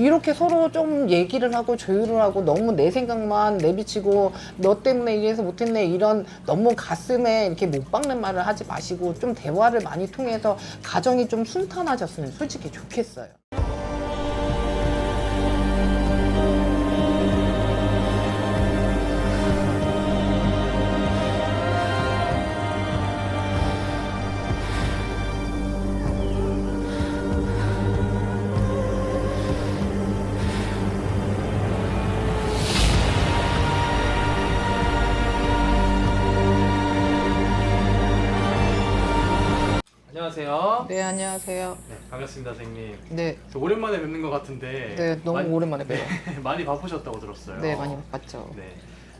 이렇게 서로 좀 얘기를 하고 조율을 하고 너무 내 생각만 내비치고 너 때문에 이래서 못했네 이런 너무 가슴에 이렇게 못 박는 말을 하지 마시고 좀 대화를 많이 통해서 가정이 좀 순탄해졌으면 솔직히 좋겠어요. 안녕하세요. 네, 안녕하세요. 네, 반갑습니다, 선생님. 네, 오랜만에 뵙는 것 같은데. 네, 너무 오랜만에 봬요. 네, 많이 바쁘셨다고 들었어요. 네, 많이 봤죠. 네,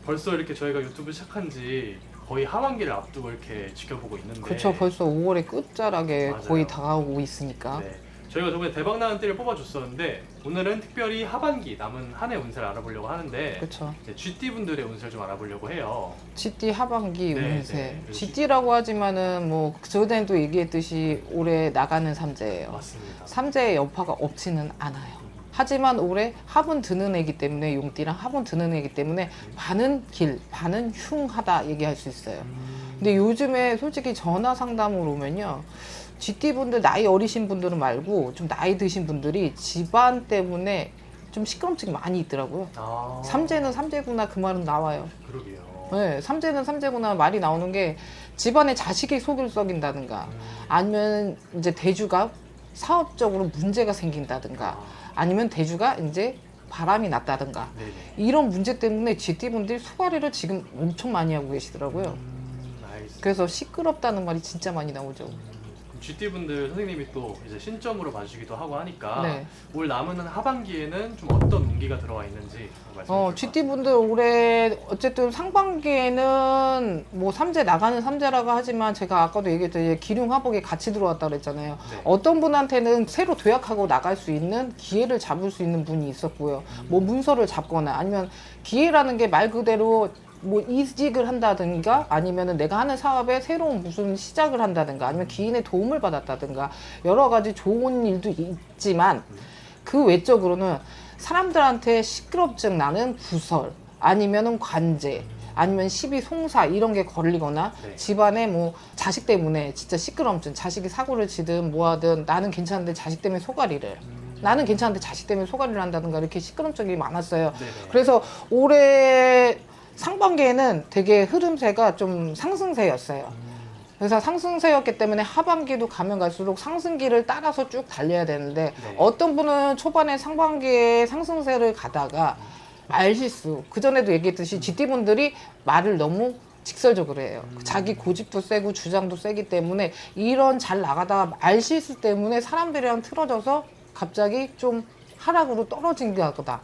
벌써 이렇게 저희가 유튜브 시작한 지 거의 하반기를 앞두고 이렇게 지켜보고 있는데. 그쵸, 벌써 5월의 끝자락에 맞아요. 거의 다가오고 있으니까. 네, 저희가 저번에 대박나는 띠를 뽑아줬었는데 오늘은 특별히 하반기 남은 한 해 운세를 알아보려고 하는데. 그쵸. 네, GT 분들의 운세를 좀 알아보려고 해요. GT 하반기 네, 운세. 네. GT라고 하지만은 뭐 저번에도 얘기했듯이 올해 나가는 삼재예요. 맞습니다. 삼재의 여파가 없지는 않아요. 하지만 올해 합은 드는 애기 때문에 용띠랑 합은 드는 애기 때문에 반은 길, 반은 흉하다 얘기할 수 있어요. 근데 요즘에 솔직히 전화 상담으로 오면요. GT 분들 나이 어리신 분들은 말고 좀 나이 드신 분들이 집안 때문에 좀 시끄럼증이 많이 있더라고요. 아, 삼재는 삼재구나 그 말은 나와요. 그러게요. 네, 삼재는 삼재구나 말이 나오는 게 집안에 자식이 속을 썩인다든가 아니면 이제 대주가 사업적으로 문제가 생긴다든가 아니면 대주가 이제 바람이 났다든가 네네. 이런 문제 때문에 GT분들이 소가리를 지금 엄청 많이 하고 계시더라고요. 알겠습니다. 그래서 시끄럽다는 말이 진짜 많이 나오죠. GT 분들 선생님이 또 이제 신점으로 봐주기도 하고 하니까 네. 올 남은 하반기에는 좀 어떤 운기가 들어와 있는지 말씀해 주세요. GT분들 올해 어쨌든 상반기에는 뭐 삼재 나가는 삼재라고 하지만 제가 아까도 얘기했듯이 기륭화복이 같이 들어왔다 그랬잖아요. 네. 어떤 분한테는 새로 도약하고 나갈 수 있는 기회를 잡을 수 있는 분이 있었고요. 뭐 문서를 잡거나 아니면 기회라는 게 말 그대로 뭐 이직을 한다든가 아니면은 내가 하는 사업에 새로운 무슨 시작을 한다든가 아니면 기인의 도움을 받았다든가 여러 가지 좋은 일도 있지만 그 외적으로는 사람들한테 시끄럽증 나는 구설 아니면은 관제 아니면 시비 송사 이런 게 걸리거나 네. 집안에 뭐 자식 때문에 진짜 시끄럼증 자식이 사고를 치든 뭐 하든 나는 괜찮은데 자식 때문에 소가리를 나는 괜찮은데 자식 때문에 소가리를 한다든가 이렇게 시끄럼증이 많았어요. 네네. 그래서 올해 상반기에는 되게 흐름세가 좀 상승세였어요. 그래서 상승세였기 때문에 하반기도 가면 갈수록 상승기를 따라서 쭉 달려야 되는데 네. 어떤 분은 초반에 상반기에 상승세를 가다가 말실수 그전에도 얘기했듯이 GT분들이 말을 너무 직설적으로 해요. 자기 고집도 세고 주장도 세기 때문에 이런 잘 나가다가 말실수 때문에 사람들이랑 틀어져서 갑자기 좀 하락으로 떨어진 거다.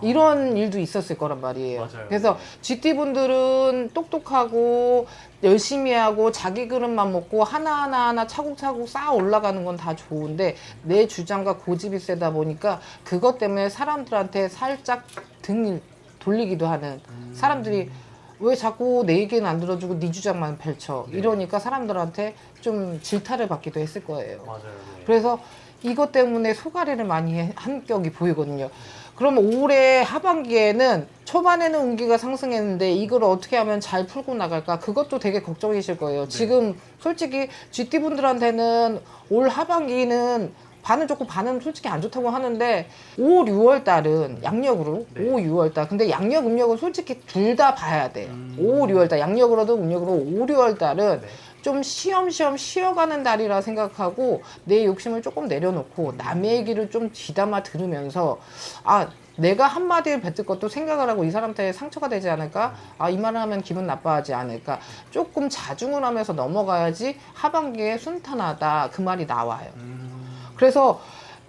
이런 일도 있었을 거란 말이에요. 맞아요. 그래서 GT분들은 똑똑하고 열심히 하고 자기 그릇만 먹고 하나하나 차곡차곡 쌓아 올라가는 건 다 좋은데 내 주장과 고집이 세다 보니까 그것 때문에 사람들한테 살짝 등 돌리기도 하는 사람들이 왜 자꾸 내 얘기는 안 들어주고 네 주장만 펼쳐 네. 이러니까 사람들한테 좀 질타를 받기도 했을 거예요. 맞아요. 네. 그래서 이것 때문에 소가리를 많이 한 격이 보이거든요. 그러면 올해 하반기에는 초반에는 운기가 상승했는데 이걸 어떻게 하면 잘 풀고 나갈까? 그것도 되게 걱정이실 거예요. 지금 솔직히 GT분들한테는 올 하반기는 반은 좋고 반은 솔직히 안 좋다고 하는데 5, 6월 달은 양력으로 네. 5, 6월 달 근데 양력, 음력은 솔직히 둘 다 봐야 돼. 5, 6월 달 양력으로도 음력으로 5, 6월 달은 네. 좀 쉬엄쉬엄 쉬어가는 달이라 생각하고 내 욕심을 조금 내려놓고 남의 얘기를 좀 귀담아 들으면서 아 내가 한마디를 뱉을 것도 생각을 하고 이 사람한테 상처가 되지 않을까? 아, 이 말을 하면 기분 나빠하지 않을까? 조금 자중을 하면서 넘어가야지 하반기에 순탄하다 그 말이 나와요. 그래서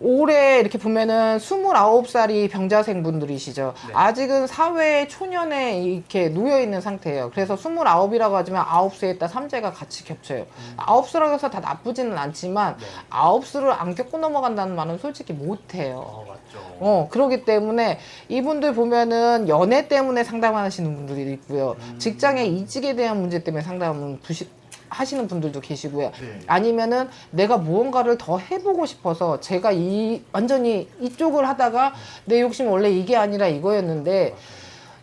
올해 이렇게 보면은 29살이 병자생 분들이시죠. 네. 아직은 사회 초년에 이렇게 놓여있는 상태예요. 그래서 29이라고 하지만 9수에 있다 삼재가 같이 겹쳐요. 9수라고 해서 다 나쁘지는 않지만 네. 9수를 안 겪고 넘어간다는 말은 솔직히 못해요. 맞죠. 그러기 때문에 이분들 보면은 연애 때문에 상담하시는 분들이 있고요. 직장의 이직에 대한 문제 때문에 상담은 하시는 분들도 계시고요. 네. 아니면은 내가 무언가를 더 해보고 싶어서 제가 완전히 이쪽을 하다가 내 욕심은 원래 이게 아니라 이거였는데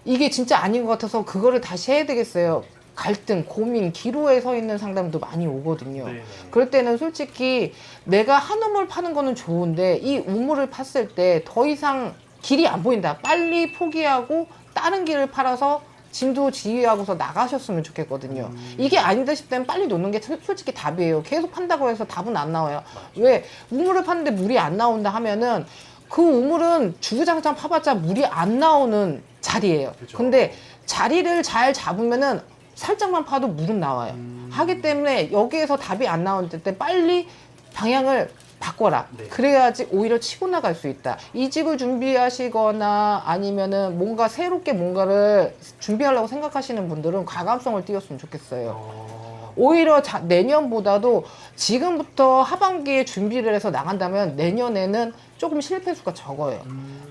이게 진짜 아닌 것 같아서 그거를 다시 해야 되겠어요. 갈등, 고민, 기로에 서 있는 상담도 많이 오거든요. 네네. 그럴 때는 솔직히 내가 한 우물 파는 거는 좋은데 이 우물을 팠을 때 더 이상 길이 안 보인다. 빨리 포기하고 다른 길을 팔아서 진도 지휘하고서 나가셨으면 좋겠거든요. 이게 아니다 싶다면 빨리 놓는 게 솔직히 답이에요. 계속 판다고 해서 답은 안 나와요. 왜? 우물을 팠는데 물이 안 나온다 하면은 그 우물은 주구장창 파봤자 물이 안 나오는 자리예요. 그죠. 근데 자리를 잘 잡으면은 살짝만 파도 물은 나와요. 하기 때문에 여기에서 답이 안 나올 때 빨리 방향을 바꿔라. 네. 그래야지 오히려 치고 나갈 수 있다. 이직을 준비하시거나 아니면은 뭔가 새롭게 뭔가를 준비하려고 생각하시는 분들은 과감성을 띄웠으면 좋겠어요. 오히려 내년보다도 지금부터 하반기에 준비를 해서 나간다면 내년에는 조금 실패 수가 적어요.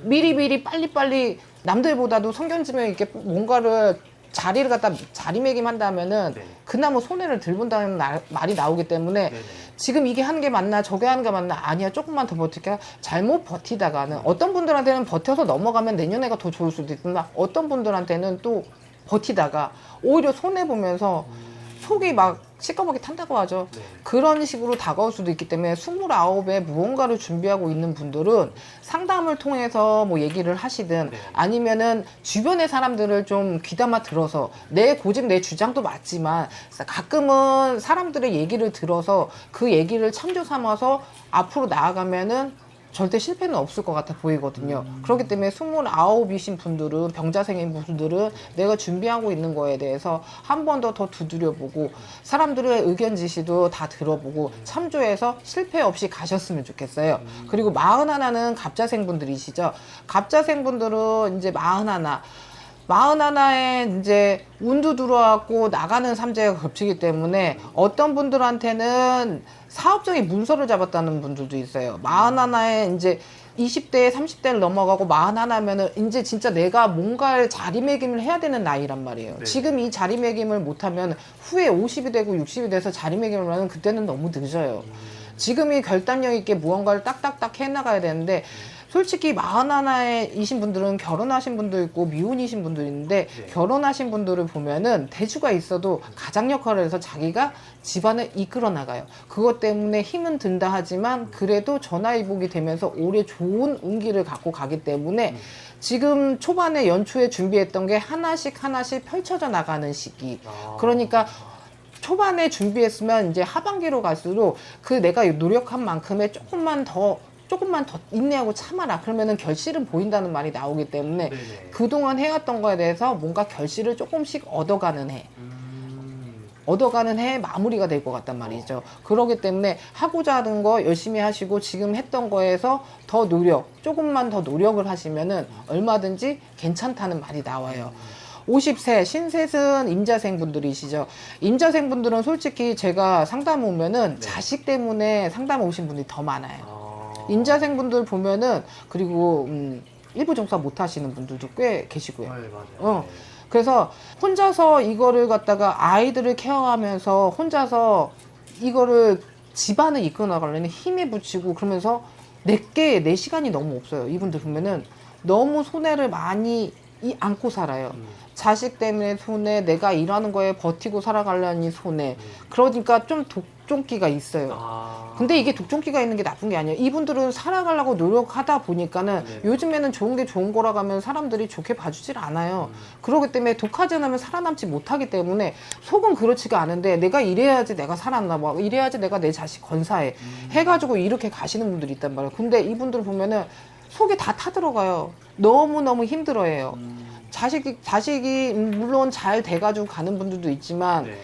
미리미리 빨리빨리 남들보다도 성견지명 있게 뭔가를 자리를 갖다 자리매김한다면은 네. 그나마 손해를 덜 본다는 말이 나오기 때문에 네네. 지금 이게 하는 게 맞나 저게 하는 게 맞나 아니야 조금만 더 버틸게 잘못 버티다가는 어떤 분들한테는 버텨서 넘어가면 내년에가 더 좋을 수도 있지만 어떤 분들한테는 또 버티다가 오히려 손해보면서 속이 막 시꺼멓게 탄다고 하죠. 네. 그런 식으로 다가올 수도 있기 때문에 29에 무언가를 준비하고 있는 분들은 상담을 통해서 뭐 얘기를 하시든 네. 아니면은 주변의 사람들을 좀 귀담아 들어서 내 고집 내 주장도 맞지만 가끔은 사람들의 얘기를 들어서 그 얘기를 참조 삼아서 앞으로 나아가면은 절대 실패는 없을 것 같아 보이거든요. 그렇기 때문에 29이신 분들은 병자생인 분들은 내가 준비하고 있는 거에 대해서 한 번 더 두드려보고 사람들의 의견 지시도 다 들어보고 참조해서 실패 없이 가셨으면 좋겠어요. 그리고 41는 갑자생 분들이시죠. 갑자생 분들은 이제 41에 이제 운도 들어왔고 나가는 삼재가 겹치기 때문에 어떤 분들한테는 사업적인 문서를 잡았다는 분들도 있어요. 41에 이제 20대, 30대를 넘어가고 41면은 이제 진짜 내가 뭔가를 자리매김을 해야 되는 나이란 말이에요. 네. 지금 이 자리매김을 못하면 후에 50이 되고 60이 돼서 자리매김을 하면 그때는 너무 늦어요. 지금이 결단력 있게 무언가를 딱딱딱 해나가야 되는데 솔직히 41이신 분들은 결혼하신 분도 있고 미혼이신 분도 있는데 네. 결혼하신 분들을 보면은 대주가 있어도 가장 역할을 해서 자기가 집안을 이끌어 나가요. 그것 때문에 힘은 든다 하지만 그래도 전화위복이 되면서 올해 좋은 운기를 갖고 가기 때문에 지금 초반에 연초에 준비했던 게 하나씩 펼쳐져 나가는 시기. 그러니까 초반에 준비했으면 이제 하반기로 갈수록 그 내가 노력한 만큼의 조금만 더 인내하고 참아라. 그러면은 결실은 보인다는 말이 나오기 때문에 네네. 그동안 해왔던 거에 대해서 뭔가 결실을 조금씩 얻어가는 해 마무리가 될 것 같단 말이죠. 그러기 때문에 하고자 하는 거 열심히 하시고 지금 했던 거에서 조금만 더 노력을 하시면은 얼마든지 괜찮다는 말이 나와요. 50세, 신셋은 임자생 분들이시죠. 임자생 분들은 솔직히 제가 상담 오면은 네. 자식 때문에 상담 오신 분들이 더 많아요. 임자생 분들 보면은 그리고 일부 종사 못 하시는 분들도 꽤 계시고요. 네, 맞아요. 그래서 혼자서 이거를 갖다가 아이들을 케어하면서 혼자서 이거를 집안을 이끌어 나가려면 힘에 붙이고 그러면서 내 시간이 너무 없어요. 이분들 보면은 너무 손해를 많이 안고 살아요. 자식 때문에 손해, 내가 일하는 거에 버티고 살아가려니 손해. 그러니까 좀 독종기가 있어요. 근데 이게 독종기가 있는 게 나쁜 게 아니에요. 이분들은 살아가려고 노력하다 보니까는 네. 요즘에는 좋은 게 좋은 거라고 하면 사람들이 좋게 봐주질 않아요. 그렇기 때문에 독하지 않으면 살아남지 못하기 때문에 속은 그렇지가 않은데 내가 이래야지 내가 살았나 봐. 이래야지 내가 내 자식 건사해. 해가지고 이렇게 가시는 분들이 있단 말이에요. 근데 이분들 보면은 속이 다 타들어가요. 너무너무 힘들어해요. 자식이 물론 잘 돼가지고 가는 분들도 있지만 네.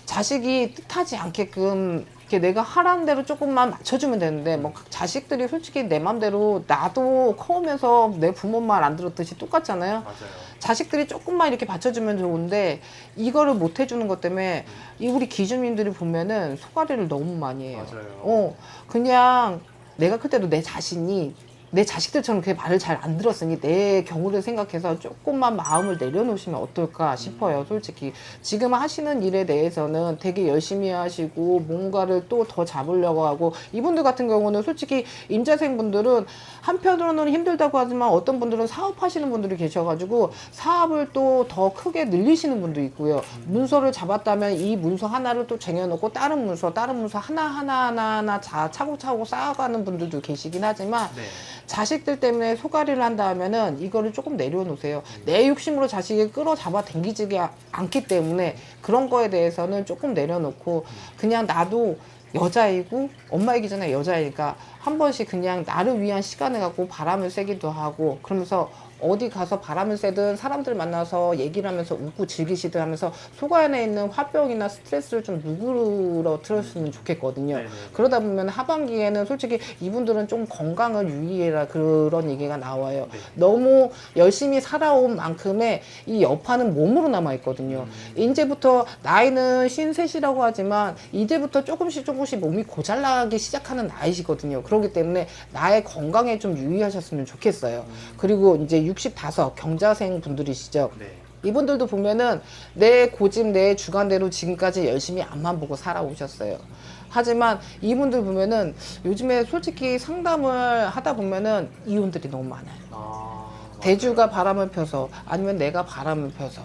자식이 뜻하지 않게끔 이렇게 내가 하라는 대로 조금만 맞춰주면 되는데 뭐 자식들이 솔직히 내 맘대로 나도 커오면서 내 부모 말 안 들었듯이 똑같잖아요. 맞아요. 자식들이 조금만 이렇게 받쳐주면 좋은데 이거를 못 해주는 것 때문에 이 우리 기주민들이 보면은 속앓이를 너무 많이 해요. 맞아요. 그냥 내가 클 때도 내 자신이 내 자식들처럼 그게 말을 잘 안 들었으니 내 경우를 생각해서 조금만 마음을 내려놓으시면 어떨까 싶어요. 솔직히 지금 하시는 일에 대해서는 되게 열심히 하시고 뭔가를 또 더 잡으려고 하고, 이분들 같은 경우는 솔직히 임자생 분들은 한편으로는 힘들다고 하지만 어떤 분들은 사업하시는 분들이 계셔가지고 사업을 또 더 크게 늘리시는 분도 있고요. 문서를 잡았다면 이 문서 하나를 또 쟁여놓고 다른 문서 하나 차곡차곡 쌓아가는 분들도 계시긴 하지만, 네. 자식들 때문에 소가리를 한다 하면은 이거를 조금 내려놓으세요. 내 욕심으로 자식을 끌어잡아 당기지 않기 때문에 그런 거에 대해서는 조금 내려놓고, 그냥 나도 여자이고 엄마이기 전에 여자이니까 한 번씩 그냥 나를 위한 시간을 갖고 바람을 쐬기도 하고, 그러면서 어디 가서 바람을 쐬든 사람들 만나서 얘기를 하면서 웃고 즐기시든 하면서 속 안에 있는 화병이나 스트레스를 좀 누그러뜨렸으면 좋겠거든요. 네네. 그러다 보면 하반기에는 솔직히 이분들은 좀 건강을 유의해라, 그런 얘기가 나와요. 네. 너무 열심히 살아온 만큼의 이 여파는 몸으로 남아있거든요. 이제부터 나이는 53이라고 하지만 이제부터 조금씩 몸이 고잘나기 시작하는 나이시거든요. 그렇기 때문에 나의 건강에 좀 유의하셨으면 좋겠어요. 그리고 이제 65 경자생 분들이시죠. 네. 이분들도 보면은 내 고집, 내 주관대로 지금까지 열심히 앞만 보고 살아오셨어요. 하지만 이분들 보면은 요즘에 솔직히 상담을 하다 보면은 이혼들이 너무 많아요. 아, 대주가 바람을 펴서, 아니면 내가 바람을 펴서.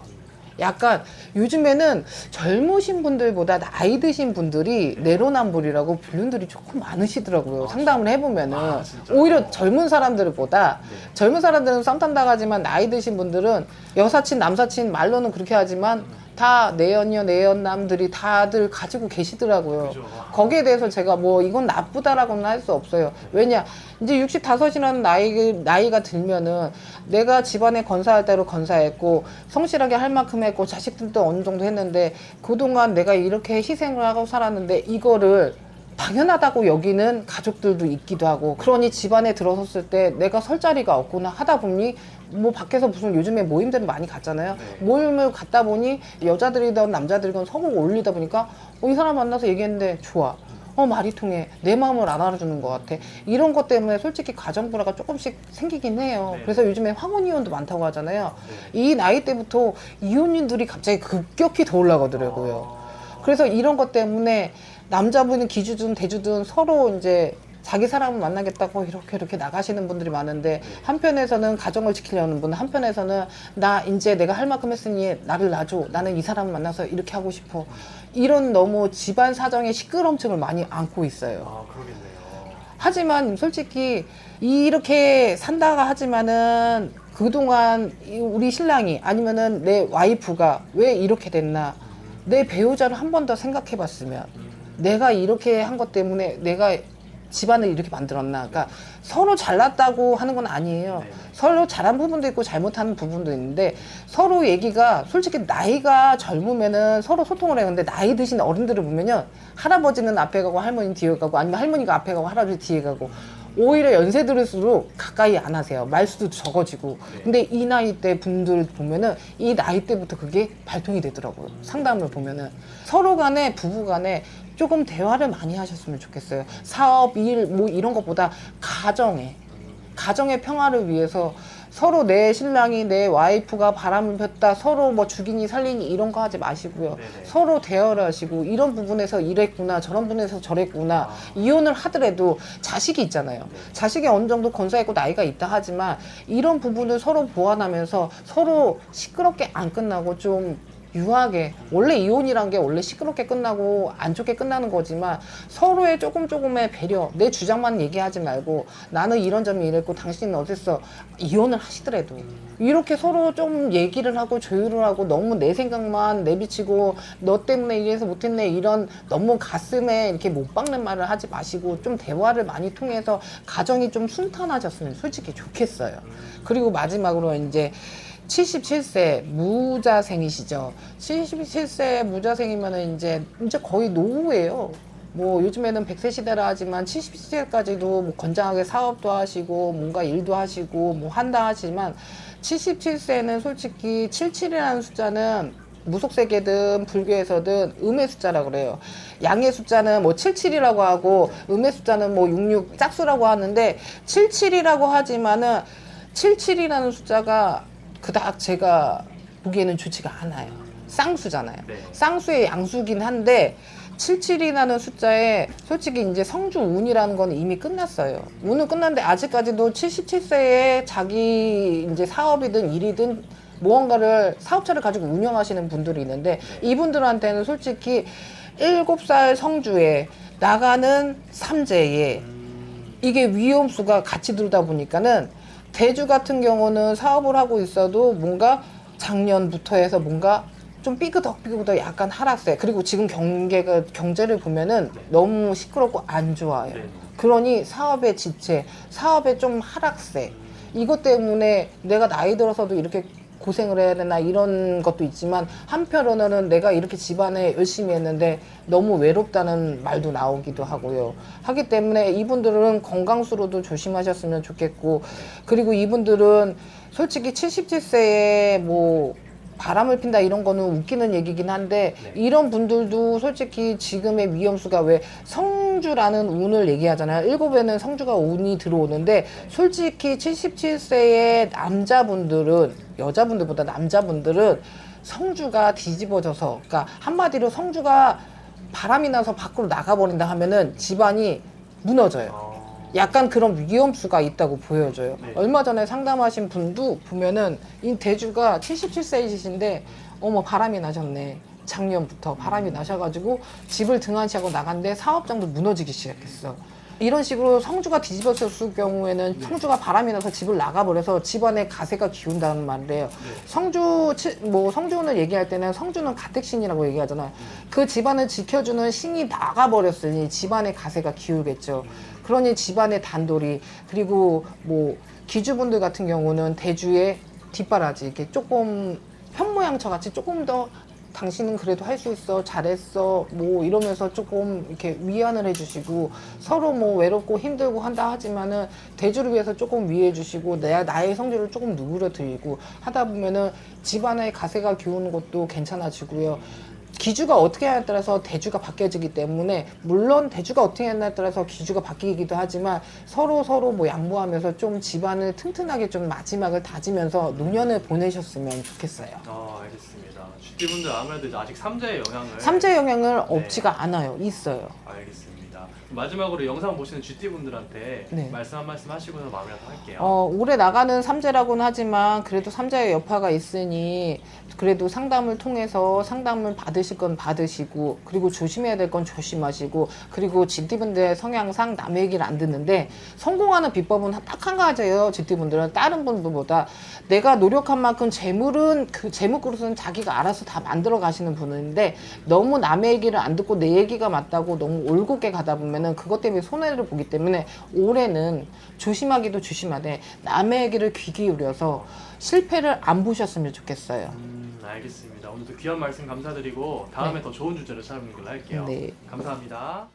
약간 요즘에는 젊으신 분들보다 나이 드신 분들이 내로남불이라고 불륜들이 조금 많으시더라고요. 상담을 해보면은. 진짜? 오히려 젊은 사람들보다, 네. 젊은 사람들은 썸 탄다고 하지만 나이 드신 분들은 여사친, 남사친 말로는 그렇게 하지만 다 내연녀, 내연남들이 다들 가지고 계시더라고요. 그죠. 거기에 대해서 제가 뭐 이건 나쁘다라고는 할 수 없어요. 왜냐, 이제 65이라는 나이가 들면은 내가 집안에 건사할 대로 건사했고 성실하게 할 만큼 했고 자식들도 어느 정도 했는데, 그동안 내가 이렇게 희생을 하고 살았는데 이거를 당연하다고 여기는 가족들도 있기도 하고, 그러니 집안에 들어섰을 때 내가 설 자리가 없구나 하다 보니, 뭐 밖에서 무슨 요즘에 모임들을 많이 갔잖아요. 네. 모임을 갔다 보니 여자들이든 남자들이든 서로 어울리다 보니까 이 사람 만나서 얘기했는데 좋아. 말이 통해. 내 마음을 안 알아주는 것 같아. 이런 것 때문에 솔직히 가정 불화가 조금씩 생기긴 해요. 네. 그래서 요즘에 황혼 이혼도 많다고 하잖아요. 네. 이 나이 때부터 이혼율들이 갑자기 급격히 더 올라가더라고요. 그래서 이런 것 때문에 남자분은 기주든 대주든 서로 이제 자기 사람을 만나겠다고 이렇게 나가시는 분들이 많은데, 한편에서는 가정을 지키려는 분, 한편에서는 나 이제 내가 할 만큼 했으니 나를 놔줘, 나는 이 사람을 만나서 이렇게 하고 싶어, 이런 너무 집안 사정의 시끄럼증을 많이 안고 있어요. 아, 그러겠네요. 하지만 솔직히 이렇게 산다가 하지만은 그동안 우리 신랑이 아니면은 내 와이프가 왜 이렇게 됐나, 내 배우자를 한 번 더 생각해 봤으면, 내가 이렇게 한 것 때문에 내가 집안을 이렇게 만들었나. 그러니까 서로 잘났다고 하는 건 아니에요. 네네. 서로 잘한 부분도 있고 잘못하는 부분도 있는데, 서로 얘기가 솔직히 나이가 젊으면은 서로 소통을 해요. 근데 나이 드신 어른들을 보면요, 할아버지는 앞에 가고 할머니는 뒤에 가고, 아니면 할머니가 앞에 가고 할아버지 뒤에 가고, 오히려 연세 들을수록 가까이 안 하세요. 말수도 적어지고. 근데 이 나이 때 분들 보면은 이 나이 때부터 그게 발동이 되더라고요. 상담을 보면은 서로 간에, 부부 간에 조금 대화를 많이 하셨으면 좋겠어요. 사업, 일, 뭐 이런 것보다 가정의 평화를 위해서 서로 내 신랑이, 내 와이프가 바람을 폈다, 서로 뭐 죽이니 살리니 이런 거 하지 마시고요. 네네. 서로 대화를 하시고, 이런 부분에서 이랬구나, 저런 부분에서 저랬구나. 이혼을 하더라도 자식이 있잖아요. 자식이 어느 정도 건사했고 나이가 있다 하지만 이런 부분을 서로 보완하면서 서로 시끄럽게 안 끝나고 좀 유하게, 원래 이혼이란 게 원래 시끄럽게 끝나고 안 좋게 끝나는 거지만 서로의 조금의 배려, 내 주장만 얘기하지 말고 나는 이런 점이 이랬고 당신은 어땠어, 이혼을 하시더라도 이렇게 서로 좀 얘기를 하고 조율을 하고, 너무 내 생각만 내비치고 너 때문에 이래서 못했네 이런 너무 가슴에 이렇게 못 박는 말을 하지 마시고 좀 대화를 많이 통해서 가정이 좀 순탄하셨으면 솔직히 좋겠어요. 그리고 마지막으로 이제 77세 무자생이시죠. 77세 무자생이면은 이제 거의 노후예요. 뭐 요즘에는 100세 시대라 하지만 70세까지도 뭐 건장하게 사업도 하시고 뭔가 일도 하시고 뭐 한다 하지만, 77세는 솔직히 77이라는 숫자는 무속세계든 불교에서든 음의 숫자라고 그래요. 양의 숫자는 뭐 77이라고 하고 음의 숫자는 뭐 66 짝수라고 하는데 77이라고 하지만은 77이라는 숫자가 그닥 제가 보기에는 좋지가 않아요. 쌍수잖아요. 네. 쌍수의 양수긴 한데 77이라는 숫자에 솔직히 이제 성주 운이라는 건 이미 끝났어요. 운은 끝났는데 아직까지도 77세에 자기 이제 사업이든 일이든 무언가를 사업체를 가지고 운영하시는 분들이 있는데 이분들한테는 솔직히 7살 성주에 나가는 삼재에 이게 위험수가 같이 들다 보니까는 대주 같은 경우는 사업을 하고 있어도 뭔가 작년부터 해서 뭔가 좀 삐그덕 약간 하락세. 그리고 지금 경제를 보면은 너무 시끄럽고 안 좋아요. 네. 그러니 사업의 지체, 사업의 좀 하락세. 이것 때문에 내가 나이 들어서도 이렇게 고생을 해야 되나 이런 것도 있지만 한편으로는 내가 이렇게 집안에 열심히 했는데 너무 외롭다는 말도 나오기도 하고요. 하기 때문에 이분들은 건강수로도 조심하셨으면 좋겠고, 그리고 이분들은 솔직히 77세에 뭐 바람을 핀다 이런 거는 웃기는 얘기긴 한데 이런 분들도 솔직히 지금의 위험수가 왜 성주라는 운을 얘기하잖아요. 7에는 성주가 운이 들어오는데 솔직히 77세의 남자분들은 여자분들보다 남자분들은 성주가 뒤집어져서 그러니까 한마디로 성주가 바람이 나서 밖으로 나가버린다 하면은 집안이 무너져요. 약간 그런 위험수가 있다고 보여져요. 네. 얼마 전에 상담하신 분도 보면은 이 대주가 77세이신데 어머 바람이 나셨네. 작년부터 바람이 나셔가지고 집을 등한시하고 나갔는데 사업장도 무너지기 시작했어. 이런 식으로 성주가 뒤집어졌을 경우에는 성주가 바람이 나서 집을 나가버려서 집안에 가세가 기운다는 말이에요. 성주운을 얘기할 때는 성주는 가택신이라고 얘기하잖아요. 그 집안을 지켜주는 신이 나가버렸으니 집안에 가세가 기울겠죠. 그러니 집안의 단돌이, 그리고 뭐 기주분들 같은 경우는 대주의 뒷바라지 이렇게 조금 현모양처 같이 조금 더 당신은 그래도 할 수 있어, 잘했어, 뭐 이러면서 조금 이렇게 위안을 해주시고, 서로 뭐 외롭고 힘들고 한다 하지만은 대주를 위해서 조금 위해 주시고 나의 성질을 조금 누그러뜨리고 하다 보면은 집안의 가세가 기우는 것도 괜찮아지고요. 기주가 어떻게 하냐에 따라서 대주가 바뀌어지기 때문에, 물론 대주가 어떻게 하냐에 따라서 기주가 바뀌기도 하지만 서로 뭐 양보하면서 좀 집안을 튼튼하게 좀 마지막을 다지면서 노년을 보내셨으면 좋겠어요. 알겠습니다. GT분들 아무래도 아직 삼재의 영향을 삼재 영향을 없지가 않아요. 있어요. 알겠습니다. 마지막으로 영상 보시는 GT분들한테 네. 말씀 한 말씀 하시고서 마무리하도록 할게요. 올해 나가는 삼재라고는 하지만 그래도 삼재의 여파가 있으니 그래도 상담을 통해서 상담을 받으실 건 받으시고, 그리고 조심해야 될 건 조심하시고, 그리고 GT분들의 성향상 남의 얘기를 안 듣는데 성공하는 비법은 딱 한 가지예요. GT분들은 다른 분들보다 내가 노력한 만큼 재물은 그 재물그릇은 자기가 알아서 다 만들어 가시는 분인데 너무 남의 얘기를 안 듣고 내 얘기가 맞다고 너무 올곧게 가다 보면은 그것 때문에 손해를 보기 때문에 올해는 조심하기도 조심하되 남의 얘기를 귀 기울여서 실패를 안 보셨으면 좋겠어요. 알겠습니다. 오늘도 귀한 말씀 감사드리고 다음에 더 좋은 주제로 찾아뵙는 걸로 할게요. 네. 감사합니다.